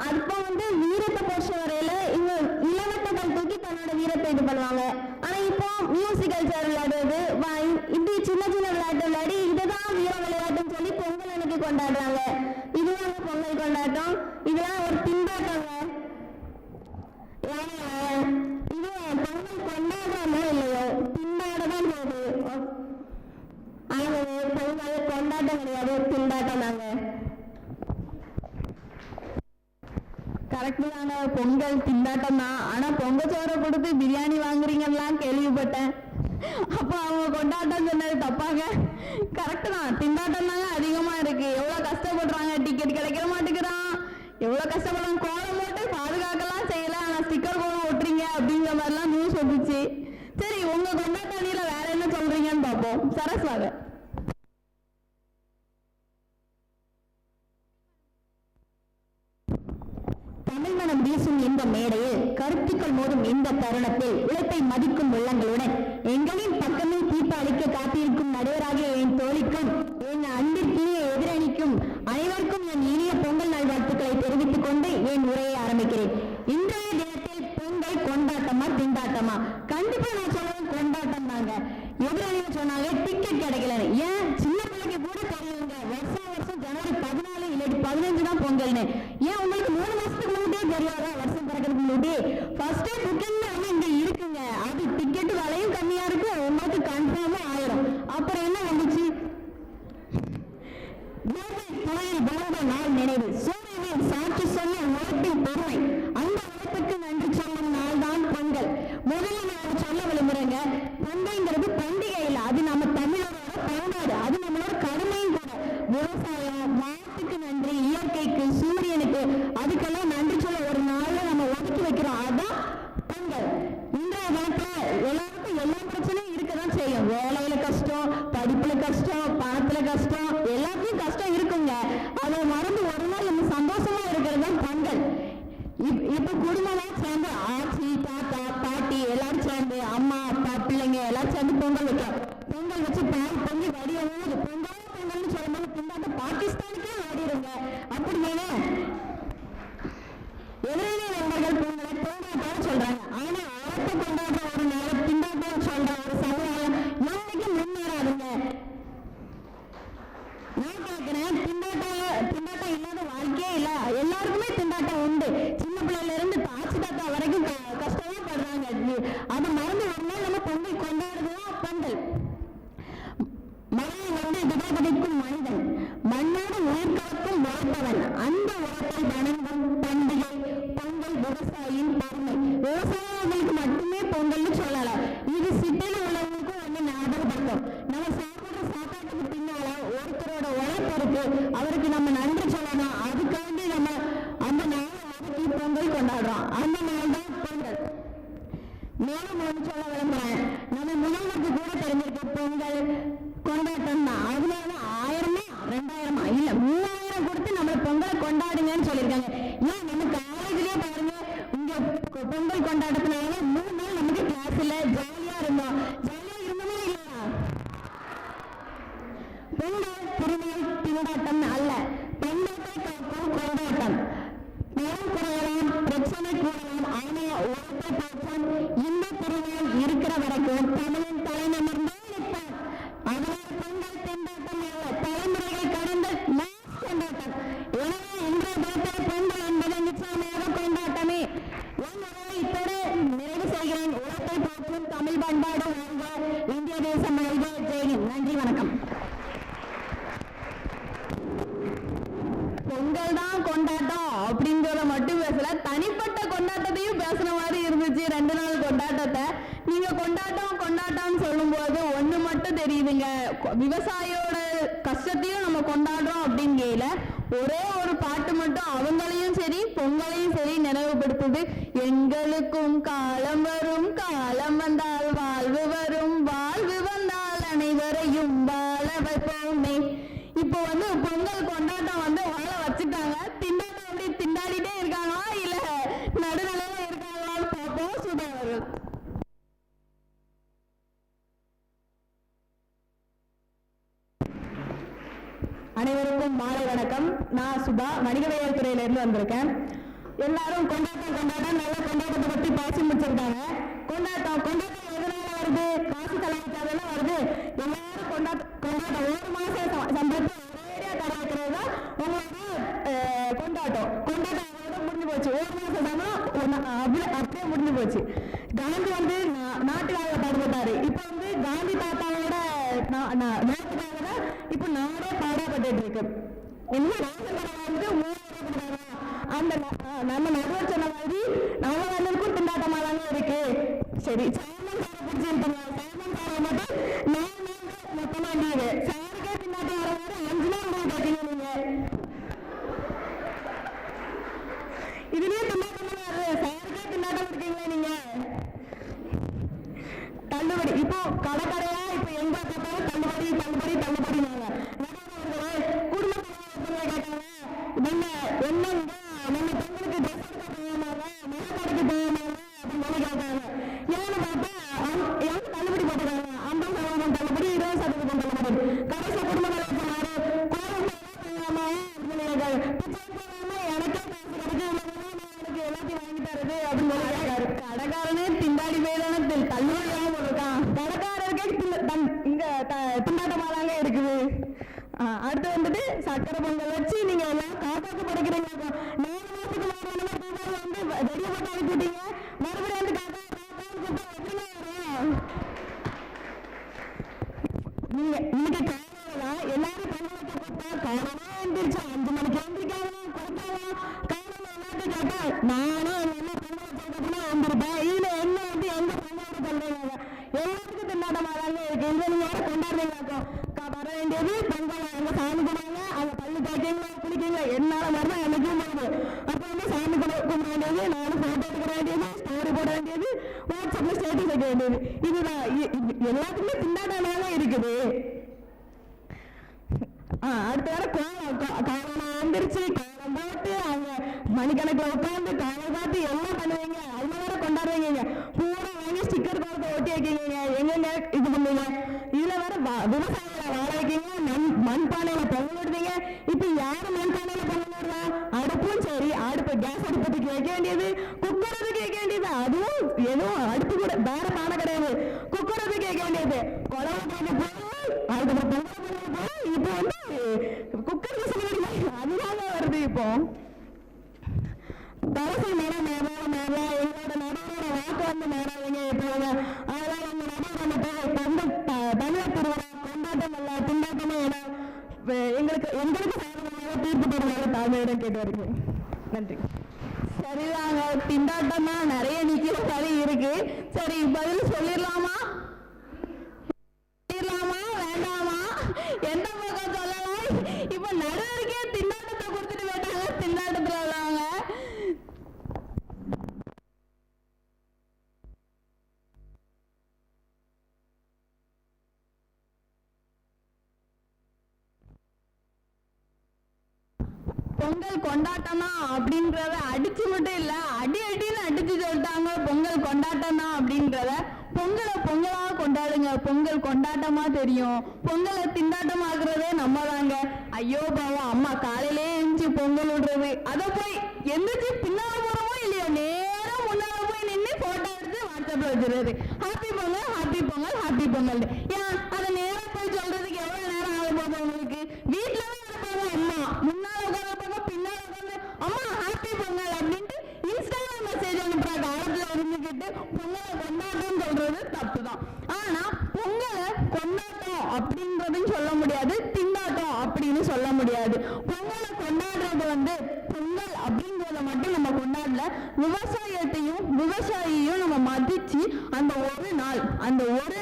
அப்போ வீரத்தை பொறுத்த வரையில இவங்க இளவட்டங்கள் தூக்கி தன்னோட வீரத்தை இது பண்ணுவாங்க. ஆனா இப்போ மியூசிக்கல் சேர் விளையாடுறது, இப்படி சின்ன சின்ன விளையாட்டு விளையாடி இதுதான் வீர விளையாட்டுன்னு சொல்லி பொங்கல் அன்னைக்கு கொண்டாடுறாங்க. இதுதான் பொங்கல் கொண்டாட்டம். இதெல்லாம் ஒரு திண்டாட்டங்க. இது பொங்கல் கொண்டாடுறோமோ இல்லையோ, திண்டாடதான் போகுது. ஆகவே பொங்கல் கொண்டாட்டம் கிடையாது, திண்டாட்டம் தாங்க. கரெக்டு தாங்க, பொங்கல் திண்டாட்டம் தான். ஆனா பொங்கல் சோறை கொடுத்து பிரியாணி வாங்குறீங்கலாம் கேள்விப்பட்டேன். அப்போ அவங்க கொண்டாட்டம் சொன்னது தப்பாங்க. கரெக்டு தான், திண்டாட்டம் தாங்க அதிகமா இருக்கு. எவ்வளவு கஷ்டப்படுறாங்க, டிக்கெட் கிடைக்க மாட்டேங்கிறான், எவ்வளவு கஷ்டப்படுறாங்க. கோலம் போட்டு பாதுகாக்கலாம் செய்யல, ஆனா ஸ்டிக்கர் கோலம் ஓட்டுறீங்க அப்படிங்கிற மாதிரிலாம் நியூஸ் வந்துச்சு. சரி, உங்க கொண்டாட்டணியில வேற என்ன சொல்றீங்கன்னு பார்ப்போம். சரஸ்வாக தமிழ் மனம் வீசும் இந்த மேடையில் கருத்துக்கள் மோதும் இந்த தருணத்தில் உழைப்பை மதிக்கும் உள்ளங்களுடன் எங்களின் பக்கமே தீர்ப்பு அளிக்க காத்திருக்கும் நடுவராகிய என் தோழிக்கும் என் அன்பிற்கினிய எதிரணிக்கும் அனைவருக்கும் என் இனிய பொங்கல் நல்வாழ்த்துக்களை தெரிவித்துக் கொண்டு என் உரையை ஆரம்பிக்கிறேன். இன்றைய தினத்தில் பொங்கல் கொண்டாட்டமா திண்டாட்டமா? கண்டிப்பா நான் சொல்லுவேன் கொண்டாட்டம் தாங்க. எதிராளிங்க சொன்னாங்க டிக்கெட் கிடைக்கல. ஏன் சின்ன பிள்ளைக்கு கூட தெரியுங்க, வருஷம் ஜனவரி 14 இல்லாட்டி 15 தான் பொங்கல்னு. ஏன் உங்களுக்கு 3 மாசத்துக்கு முன்னாடியே தெரியாதா? வருஷம் பிறக்கிறதுக்கு முன்னாடி ஃபர்ஸ்ட் புக்கிங் இங்க இருக்குங்க. அது டிக்கெட் விலையும் கம்மியா இருக்கு, உங்களுக்கு கன்ஃபார்மா ஆயிரும். அப்புறம் என்ன வந்துச்சு? நாள் நினைவு சூரியனின் சாட்சி சொன்ன உழைப்பின் பெருமை, அந்த உழைப்புக்கு நன்றி சொல்லும் நாள் தான் பொங்கல். முதல்ல நான் சொல்ல விரும்புறேங்க, பொங்கல்ங்கிறது பண்டிகை இல்லை, அது நம்ம தமிழரோட பண்பாடு, அது நம்மளோட கடமையும் கூட. விவசாயம், வானத்துக்கு நன்றி, இயற்கைக்கு, சூரியனுக்கு, அதுக்கெல்லாம் நன்றி சொல்ல ஒரு நாள் நம்ம ஒதுக்கி வைக்கிறோம். அதான் பொங்கல். இன்றைய நாட்டில் எல்லாருக்கும் எல்லா பிரச்சனையும் இருக்கதான் செய்யும். வேலையில கஷ்டம், படிப்புல கஷ்டம், பணத்துல கஷ்டம், எல்லாத்தையும் கஷ்டம் இருக்குங்க. அதை மறந்து ஒரு நாள் நம்ம சந்தோஷமா இருக்கிறது தான் பொங்கல். இப்ப குடும்பமா சேர்ந்து ஆச்சி, தாத்தா, பாட்டி எல்லாரும் சேர்ந்து, அம்மா, அப்பா, பிள்ளைங்க எல்லாரும் சேர்ந்து பொங்கல் வைக்கிறோம். பொங்கல் வச்சு பால் பொங்கி வடிய ஊது பொங்கல்னு சொல்லும்போது பின்னாடி பாகிஸ்தானுக்கே ஆடிடுங்க. அப்படி வேணா எதிரிலே நண்பர்கள் பொங்கலை பொங்கல் சொல்றாங்க. ஆனா அரசு கொண்டாடுற ஒரு நாள் திண்டாட்டம் சொல்ற ஒரு சமுதாயம் என்னைக்கு முன்னேறாதுங்க. நான் கேட்கிறேன், திண்டாட்டம் இல்லாத வாழ்க்கையே இல்ல. எல்லாருக்குமே திண்டாட்டம் உண்டு. சின்ன பிள்ளைல இருந்து ஆட்சி தாத்தா வரைக்கும் கஷ்டமே படுறாங்க. அதை மறந்து ஒரு நாள் நம்ம பொங்கல் கொண்டாடுறதுதான் பொங்கல். மழையை வந்து விதைக்கும் மனிதன், மண்ணோடு உயிர் காக்கும் உழைப்பவன், அந்த உழைப்பை வணங்கும் பண்டிகை பொங்கல். விவசாயியின் பெருமை, விவசாயிகளுக்கு மட்டுமே பொங்கல்னு சொல்லலாம். இது சிட்டியில் உள்ளவங்களுக்கும் ஒண்ணு ஞாபகப்படுத்தும். நம்ம சாப்பிடுற சாப்பாட்டுக்கு பின்னால ஒருத்தரோட உழைப்பு இருக்கு, அவருக்கு நம்ம நன்றி சொல்லணும். அதுக்காண்டி நம்ம அந்த நாளை ஒதுக்கி பொங்கல் கொண்டாடுறோம். அந்த நாள் தான் பொங்கல். மேலும் ஒன்று சொல்ல விரும்புறேன், நம்ம முதல்வருக்கு கூட தெரிஞ்சிருக்கு பொங்கல் கொண்டாட்டம் தான். அதனால 1000 2000 இல்ல 3000 கொடுத்து நம்ம பொங்கலை கொண்டாடுங்கன்னு சொல்லியிருக்காங்க. ஏன் நம்ம காலேஜ்லயே பாருங்க, இங்க பொங்கல் கொண்டாட்டத்தினால 3 நாள் நமக்கு கிளாஸ் இல்ல, ஜாலியா இருந்தோம். ஜாலியா இருந்தோமா இல்லையா? பொங்கல் திருநாள் திண்டாட்டம் அல்ல, பெண்களை காக்கும் கொண்டாட்டம். நிலம் குறையலாம், பிரச்சனை கூடலாம், ஆனா உழைப்பை பார்ப்போம். இந்த திருநாள் இருக்கிற வரைக்கும் தமிழின் தலைநமர்ந்தே நிற்பார். அதனால் பொங்கல் திண்டாட்டம் அல்ல, தலைமுறைகள் கடந்த கொண்டாட்டம். எனவே இன்றைய தினத்தில் பொங்கல் என்பது நிச்சயமாக கொண்டாட்டமே. இத்தோடு நிறைவு செய்கிறேன். உழைப்பை போற்றும் தமிழ் பண்பாடு வாழ்க, இந்திய தேசம் வாழ்க. ஜெய்ஹிந்த். நன்றி, வணக்கம். பொங்கல் தான் கொண்டாட்டம் அப்படிங்கிறத மட்டும் பேசல, தனிப்பட்ட கொண்டாட்டத்தையும் பேசுற மாதிரி இருந்துச்சு. 2 நாள் கொண்டாட்டத்தை நீங்க கொண்டாட்டம்னு சொல்லும் போது ஒண்ணு மட்டும் தெரியுதுங்க, விவசாயியோட கஷ்டத்தையும் நம்ம கொண்டாடுறோம் அப்படிங்கல ஒரே ஒரு பாட்டு மட்டும் அவங்களையும் சரி பொங்கலையும் சரி நினைவுபடுத்துது. எங்களுக்கும் காலம் வரும், காலம் வந்தால் வாழ்வு வரும், வாழ்வு வந்தால் அனைவரையும் வாழ வைப்போமே. இப்போ வந்து பொங்கல் கொண்டாட்டம் வந்து வாழ வச்சுட்டாங்க. திண்டாட்டம் அப்படி திண்டாடிட்டே இருக்காங்களா இல்ல நடுநிலையில இருக்காங்களான்னு பார்ப்போம். சுதா அவர்கள். அனைவருக்கும் மாலை வணக்கம். நான் சுபா, வணிகவியல் துறையில இருந்து வந்திருக்கேன். எல்லாரும் கொண்டாட்டம் நல்ல கொண்டாட்டத்தை பத்தி பேசி முடிச்சிருக்காங்க. கொண்டாட்டம் எதனால வருது? காசு கலாச்சாரம் வருது. எல்லாரும் கொண்டாட்டம் 1 மாசம் சம்பளத்தை ஒரேடியா கடை வைக்கிறது தான் உங்களோட கொண்டாட்டம். அதோட முடிஞ்சு போச்சு. 1 மாசம் சம்பளம் அப்படியே முடிஞ்சு போச்சு. காந்தி வந்து நாட்டுக்காக பாடுபட்டாரு. இப்ப வந்து காந்தி தாத்தாவோட நாட்டுக்காக தான் இப்ப நாடே பாடப்பட்டு இருக்கு. இன்னும் வந்து அந்த நம்ம நடுவர் சொன்ன மாதிரி நம்ம வந்ததுக்கும் திண்டாட்டமா தாங்க இருக்கு. சரி, சாமன் சாரை பிடிச்சிருப்பாங்க. சாமன் சாரை மட்டும் 4 நாள் மொத்தமா லீவு. சாருக்கே திண்டாட்டம் வர 5 நாள் லீவ் கட்டீங்க நீங்க. இதுலயே திண்டாட்டம் வருது. சாருக்கே திண்டாட்டம் இருக்கீங்களா நீங்க? தள்ளுபடி இப்போ கடையா இப்ப எங்க பார்த்தாலும் தள்ளுபடி நாங்க குடும்ப கேட்டாங்க. நம்ம என்னங்க நம்ம பெண்களுக்கு ட்ரெஸ் எடுக்க போகமாங்க, மரக்கடைக்கு போகமாங்க அப்படின்னு கேட்டாங்க. ஏன்னு பார்த்தா எனக்கு தள்ளுபடி போட்டுருக்காங்க. 50% தள்ளுபடி, 20% தள்ளுபடி. கடைசி குடும்ப கலாச்சாரம் கோவில் செய்யலாமா அப்படின்னு கேட்டாங்க. எனக்கே காசு கிடைக்கும், எனக்கு எல்லாத்தையும் வாங்கி தருது அப்படின்னு கேட்டாரு. கடைக்காரனே திண்டாடி போயிடான தள்ளுபடி சக்கரை பொங்கல் வச்சு நீங்க எல்லாம் காக்காக்கு படைக்கிறீங்க. 4 மாசத்துக்கு முன்னாடி வந்து வெளியே போட்டு அனுப்பிட்டீங்க, மறுபடியும் வந்து காக்கா நீங்க இன்னைக்கு காலையில எல்லாரும் பொங்கல் வைக்க கூப்பிட்டா காலையில எழுந்திரிச்சா 5 மணிக்கு எழுந்திரிக்காம கொடுத்தாலும் காலையில எல்லாத்தையும் கேட்டா நானும் என்ன பொங்கல் வச்சதுக்குன்னா வந்துருப்பேன். இதுல என்ன வந்து எங்க பொங்கல் சொல்றீங்க, எல்லாத்துக்கும் திண்டாட்டமாதாங்க இருக்கு. இதுல நீங்க யாரும் கொண்டாடுறீங்களாக்கும் வர வேண்டியது பொங்கல், எங்க சாமி கும்பிடுங்க, அவங்க பள்ளி காய்க்கீங்களா குளிக்கீங்களா என்னால மாதிரிதான் எனக்கும் போகுது. அப்ப வந்து சாமி கும்பிட வேண்டியது, நானும் போட்டோ எடுக்க வேண்டியது, ஸ்டோரி போட வேண்டியது, வாட்ஸ்அப்ல ஸ்டேட்டஸ் வைக்க வேண்டியது, இதுதான் எல்லாத்துக்குமே திண்டாட்டமாக இருக்குது. அடுத்த வர காலம் வந்துருச்சு, காலம் போட்டு அவங்க மணிக்கணக்கில் உட்காந்து காலம் பார்த்து எல்லாம் பண்ணுவீங்க, அதுல வேற கொண்டாடுவீங்க, பூரா வாங்கி ஸ்டிக்கர் பார்த்து ஒட்டி வைக்கீங்க, எங்க இது பண்ணுவீங்க, இதுல வேற விவசாயிகளை வாழ வைக்கீங்க, மண்பானையில பொங்கல் விடுவீங்க. இப்ப யாரு மண்பானையில பொங்கல் விடுறா? அடுப்பும் சரி, அடுப்பு கேஸ் அடுப்பத்துக்கு வைக்க வேண்டியது, குக்கரத்துக்கு வைக்க வேண்டியது, அதுவும் எதுவும் அடுப்பு கூட வேற பானை கிடையாது, குக்கரத்துக்கு வைக்க வேண்டியது, குழம்பு போய் அதுக்கப்புறம் பொங்கல் போய் இப்போ வந்து குக்கர் அதனால வருது. இப்போ தவசை மேல எங்களோட நடுவோட வாக்கு வந்து மாறாதீங்க. இப்போ அதனால உங்க நடுவு தமிழர் திருவிழா கொண்டாட்டம் அல்ல திண்டாட்டமா எங்களுக்கு சாதகமாக தீர்ப்பு பெறுவதாக தாழ்மையிடம் கேட்டு வருகிறேன். நன்றி. சரிதாங்க, திண்டாட்டம் தான் நிறைய நிக்கிற சரி இருக்கு. சரி, பதில் சொல்லிடலாமா வேண்டாமா? எந்த பக்கம் சொல்லலாம்? இப்ப நடுவருக்கே திண்டாட்டத்தை கொடுத்துட்டு போயிட்டாங்க. திண்டாட்டத்துல உள்ளவங்க பொங்கல் கொண்டாட்டம் தான் அப்படின்றத அடிச்சு மட்டும் இல்ல, அடின்னு அடிச்சு சொல்லிட்டாங்க. பொங்கல் கொண்டாட்டம் தான் அப்படின்றத பொங்கலா கொண்டாடுங்க. பொங்கல் கொண்டாட்டமா தெரியும், பொங்கலை திண்டாட்டமாக்குறதே நம்ம தாங்க. ஐயோ பாவம், அம்மா காலையிலே எழுந்துச்சு பொங்கல் விடுறது, அதை போய் எந்திரிச்சு பின்னால போறோமோ இல்லையோ நேரம் முன்னால போய் நின்று போட்டோ எடுத்து வாட்ஸ்அப்ல வச்சிருது, happy Pongal happy Pongal happy Pongal. ஏன் அதை நேரம் போய் சொல்றதுக்கு எவ்வளவு நேரம் ஆக போகுது உங்களுக்கு? வீட்டுலதான் இருப்பாங்க அம்மா, முன்னால உட்காந்து பின்னால உட்காந்து அம்மா ஹாப்பி பொங்கல் அப்படின்ட்டு இன்ஸ்டாகிராம் மெசேஜ் அனுப்புற காலத்துல இருந்துகிட்டு பொங்கலை கொண்டாட்டம் சொல்றது தப்புதான். ஆனா பொங்கலை கொண்டாட்டம் அப்படின்றதும் சொல்ல முடியாது, திண்டாட்டம் அப்படின்னு சொல்ல முடியாது. பொங்கலை கொண்டாடுறது வந்து பொங்கல் அப்படின்றத மட்டும் நம்ம கொண்டாடல, விவசாயியையும் நம்ம மதிச்சு அந்த ஒரு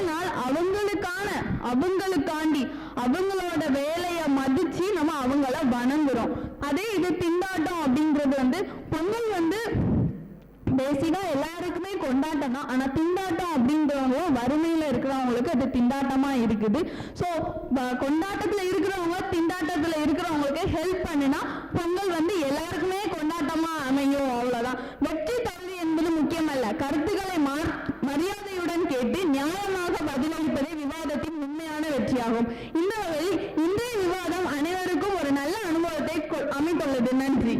நாள் அவங்களுக்காண்டி அவங்களோட வேலையை மதிச்சு நம்ம அவங்கள வணங்குறோம். அதே இது திண்டாட்டம் அப்படின்றது வந்து பொங்கல் வந்து பேசிக்கா எல்லாருக்குமே கொண்டாட்டம் தான். ஆனா திண்டாட்டம் அப்படின்றவங்க வறுமையில இருக்கிறவங்களுக்கு அது திண்டாட்டமா இருக்குது. ஸோ கொண்டாட்டத்துல இருக்கிறவங்க திண்டாட்டத்துல இருக்கிறவங்களுக்கு ஹெல்ப் பண்ணுனா பொங்கல் வந்து எல்லாருக்குமே கொண்டாட்டமா அமையும். அவ்வளவுதான். வெற்றி தோல்வி என்பது முக்கியமல்ல, கருத்துக்களை மரியாதையுடன் கேட்டு நியாயமாக பதிலளிப்பதே விவாதத்தின் உண்மையான வெற்றியாகும். இந்த வகையில் இன்றைய விவாதம் அனைவருக்கும் ஒரு நல்ல அனுபவத்தை அமைத்துள்ளது. நன்றி.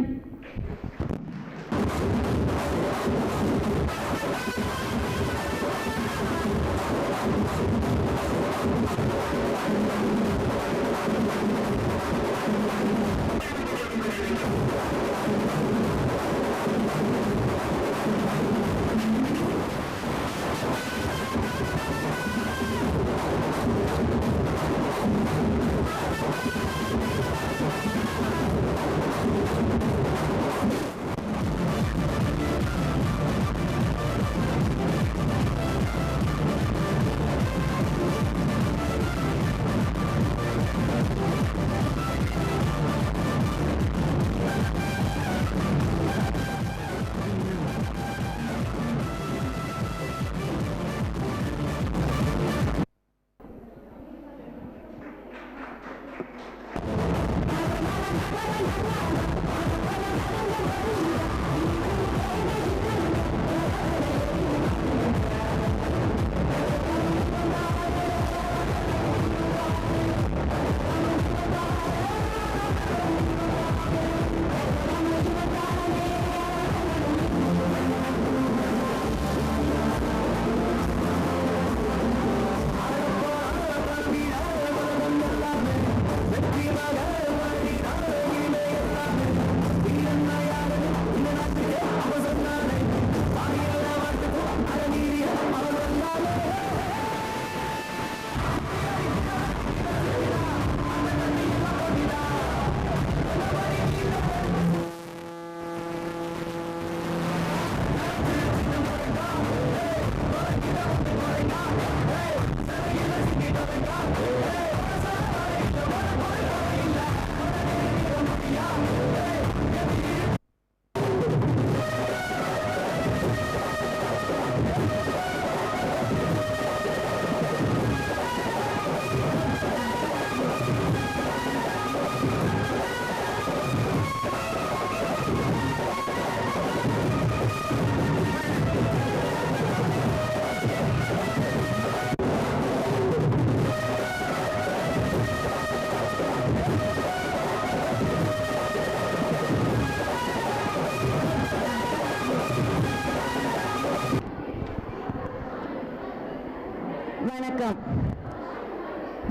வணக்கம்.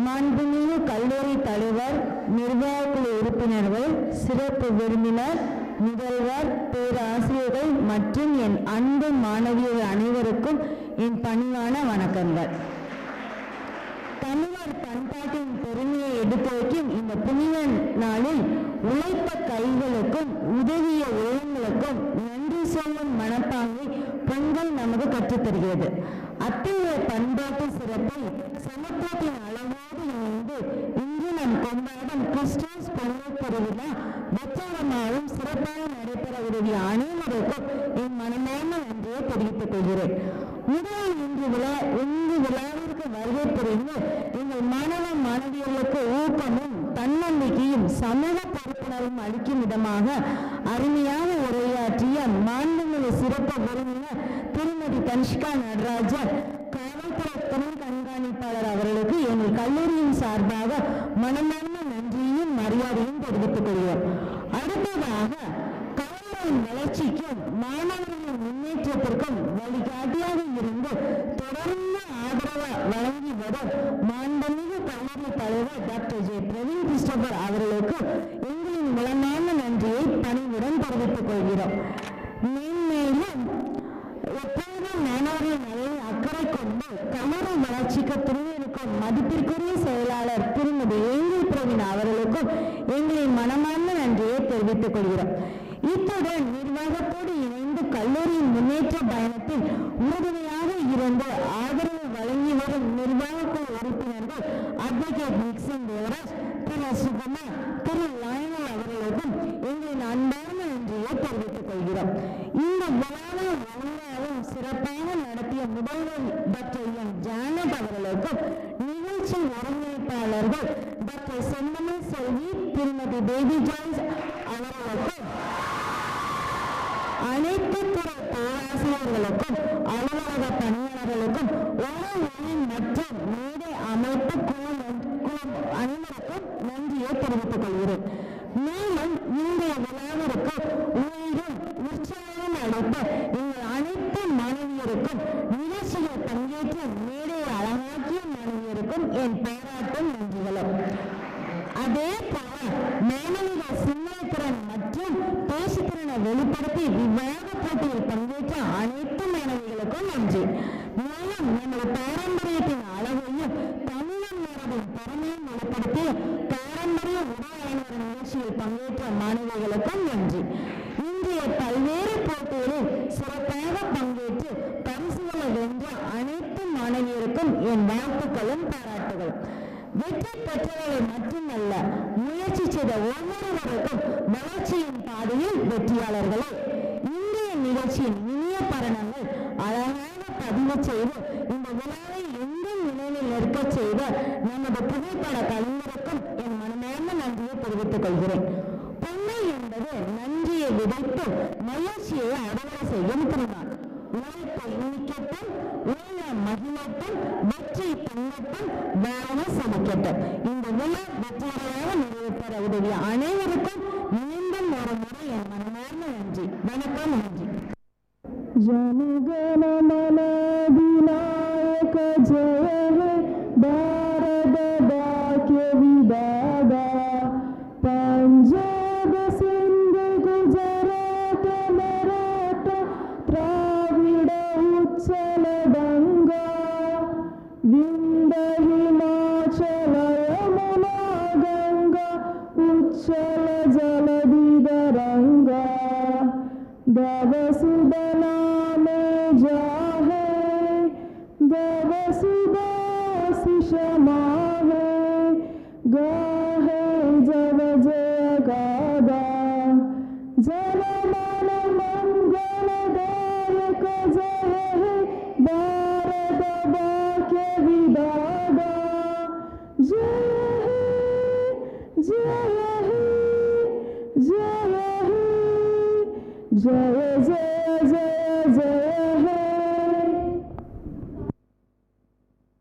மாண்புமிகு கல்லூரி தலைவர், நிர்வாகக்குழு உறுப்பினர்கள், சிறப்பு விருந்தினர், முதல்வர், பேராசிரியர்கள் மற்றும் என் அன்பு மாணவியர் அனைவருக்கும் என் பணிவான வணக்கங்கள். தமிழர் பண்பாட்டின் பெருமையை எடுத்துரைக்கும் இந்த புனித நாளில் உழைத்த கைகளுக்கும் உதவிய உள்ளங்களுக்கும் நன்றி சொல்லும் மனப்பாங்கை பொங்கல் நமக்கு கற்றுத்தருகிறது. அத்தகைய பண்பாட்டு சிறப்பை சமத்துவத்தின் அளவோடு இணைந்து இன்று நாம் கொண்டாடும் கிறிஸ்துமஸ் பொங்கல் திருவிழா வெற்றிகரமாகவும் சிறப்பாக நடைபெற உதவிய அனைவருக்கும் என் மனமார்ந்த நன்றியை தெரிவித்துக் கொள்கிறேன். முதலில் இன்று விழாவிற்கு வருகை புரிந்து எங்கள் மாணவ மாணவியர்களுக்கு ஊக்கமும் தன்னம்பிக்கையும் சமூக பொறுப்புணர்வும் அளிக்கும் விதமாக அருமையாக உரையாற்றிய மாண்புமிகு சிறப்பு விருந்தினர் திருமதி தனிஷ்கா நடராஜன், காவல்துறை துணை கண்காணிப்பாளர் அவர்களுக்கு எங்கள் கல்லூரியின் சார்பாக மனமார்ந்த நன்றியையும் மரியாதையும் தெரிவித்துக் கொள்கிறோம். அடுத்ததாக கல்லூரியின் வளர்ச்சிக்கும் மாணவர்களின் முன்னேற்றத்திற்கும் வழிகாட்டியாக இருந்து தொடர்ந்து ஆதரவு வழங்கி வரும் மாண்புமிகு கல்லூரி தலைவர் டாக்டர் ஜே பிரவீன் கிறிஸ்டோபர் அவர்களுக்கு எங்களின் வளமான நன்றியை பணிவுடன் தெரிவித்துக் கொள்கிறோம். மேன்மேலும் எப்போதும் மாணவர்களின் நலனில் அக்கறை கொண்டு கல்லூரி வளர்ச்சிக்கு துணையிருக்கும் மதிப்பிற்குரிய செயலாளர் திருமதி ஏஞ்சல் பிரவீன் அவர்களுக்கும் எங்களின் மனமார்ந்த நன்றியை தெரிவித்துக் கொள்கிறோம். இத்துடன் நிர்வாகத்தோடு இணைந்து கல்லூரியின் முன்னேற்ற பயணத்தில் உறுதுணையாக இருந்து ஆதரவு வழங்கி வரும் நிர்வாகக்குழு உறுப்பினர்கள் அட்வொகேட் நிக்சன் தேவராஜ், திரு சுகுமார், திரு லாயனல் அவர்களுக்கும் எங்களின் அன்பான நன்றியை தெரிவித்துக் கொள்கிறோம். இந்த விழாவை ஒழுங்காகவும் சிறப்பாக நடத்திய முதல்வர் டாக்டர் எம் ஜானட் அவர்களுக்கும், நிகழ்ச்சி ஒருங்கிணைப்பாளர்கள் டாக்டர் செந்தமிழ் செல்வி, திருமதி பேபி ஜாய்ஸ் அவர்களுக்கும், அனைத்து துறை பேராசிரியர்களுக்கும், அலுவலக பணியாளர்களுக்கும், ஒளி மற்றும் மேடை அமைப்பு குழு அனைவருக்கும் நன்றியை தெரிவித்துக் கொள்கிறேன். மேலும் இன்றைய விழாவிற்கு உயிரும் உற்சாகம் அளித்த எங்கள் அனைத்து மாணவியருக்கும், நிகழ்ச்சியில் பங்கேற்ற மேடையை அழகாக்கிய மாணவியருக்கும் என் பாராட்டும் நன்றிகளும். அதே போல மாணவிகள் சிந்தனைத்திறன் மற்றும் பேசுத்திறனை வெளிப்படுத்தி விவாத போட்டியில் பங்கேற்ற அனைத்து மாணவிகளுக்கும் நன்றி. மேலும் நமது பாரம்பரியத்தின் அளவையும் தமிழ் மரபின் திறமையும் வெளிப்படுத்தி பாரம்பரிய உடல் நிகழ்ச்சியில் பங்கேற்ற மாணவிகளுக்கும் நன்றி. இன்றைய பல்வேறு போட்டிகளில் சிறப்பாக பங்கேற்று பரிசுகளை வென்ற அனைத்து மாணவியருக்கும் என் வாழ்த்துக்களும் பாராட்டுகளும். வெற்றி பெற்றவர்களை மட்டுமல்ல, முயற்சி செய்த ஒவ்வொருவருக்கும் வளர்ச்சியின் பாதையில் வெற்றியாளர்களே. இன்றைய நிகழ்ச்சியின் இனிய பரணங்கள் அழகாக பதிவு செய்து இந்த விழாவை எங்கும் நினைவில் நிற்க செய்த நமது புகைப்பட கலைஞருக்கும் என் மனமார்ந்த நன்றியை தெரிவித்துக் கொள்கிறேன். பொங்கல் என்பது நன்றியை விதைத்து மகிழ்ச்சியை அறுவடை செய்யும் திருநாள். உழைப்பை இனிக்கட்டும், உள்ள மகிழட்டும், வெற்றி பொங்கட்டும், வாழ சமைக்கட்டும். இந்த விழா வெற்றிகரமாக நிறைவேற்ற உதவிய அனைவருக்கும் மீண்டும் ஒரு முறை என் மனமார்ந்த நன்றி. வணக்கம். நன்றி. ஜனகண மன விநாயக ஜெய ஹே பாரத பாக்ய விதாதா பஞ்சாப சிந்து குஜராத் மராட்டா திராவிட உச்சல கங்கா விந்த ஹிமாச்சல யமுனா கங்கா உச்சல ஜலதித ரங்கா दवसुदना में जाहे दवसुदा शिषमा है गाहे जव जय गादा जनमन मंगलदायक जय हे भारत वाक्य विदादा जय हे जय हे जय हे जय जय जय जय